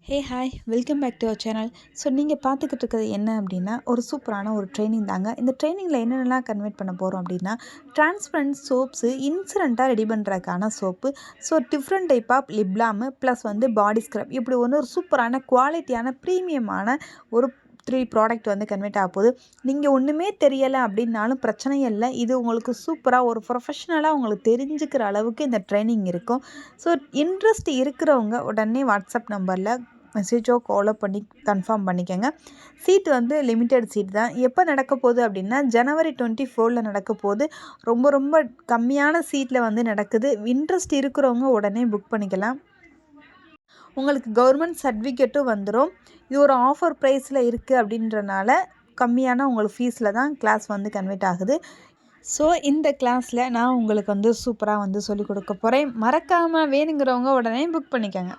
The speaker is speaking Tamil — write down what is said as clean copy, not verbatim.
Hey hi welcome back to our channel. So நீங்கள் பார்த்துக்கிட்டு இருக்கிறது என்ன அப்படின்னா ஒரு சூப்பரான ஒரு ட்ரைனிங் தாங்க. இந்த ட்ரைனிங்கில் என்னென்னலாம் கன்வெர்ட் பண்ண போகிறோம் அப்படின்னா டிரான்ஸ்பரண்ட் சோப்ஸு இன்ஸ்டண்ட்டாக ரெடி பண்ணுறதுக்கான soap. So different type of lip balm plus body scrub இப்படி ஒரு சூப்பரான குவாலிட்டியான ப்ரீமியமான ஒரு 3 ப்ராடக்ட் கன்வெர்ட் ஆக போகுது. நீங்கள் ஒன்றுமே தெரியலை அப்படின்னாலும் பிரச்சனை இல்லை. இது உங்களுக்கு சூப்பராக ஒரு ப்ரொஃபஷ்னலாக உங்களுக்கு தெரிஞ்சுக்கிற அளவுக்கு இந்த ட்ரைனிங் இருக்கும். ஸோ இன்ட்ரெஸ்ட் இருக்கிறவங்க உடனே வாட்ஸ்அப் நம்பரில் மெசேஜோ காலோ பண்ணி கன்ஃபார்ம் பண்ணிக்கோங்க. சீட் லிமிட்டட் சீட் தான். எப்போ நடக்க போகுது அப்படின்னா ஜனவரி 24 நடக்க போகுது. ரொம்ப கம்மியான சீட்டில் நடக்குது. இன்ட்ரெஸ்ட் இருக்கிறவங்க உடனே புக் பண்ணிக்கலாம். உங்களுக்கு கவர்மெண்ட் சர்டிஃபிகேட்டும் வந்துடும். இது ஒரு ஆஃபர் ப்ரைஸில் இருக்குது அப்படின்றனால கம்மியான உங்களுக்கு ஃபீஸில் தான் கிளாஸ் கன்வெர்ட் ஆகுது. ஸோ இந்த கிளாஸில் நான் உங்களுக்கு சூப்பராக சொல்லிக் கொடுக்க போகிறேன். மறக்காமல் வேணுங்கிறவங்க உடனே புக் பண்ணிக்கோங்க.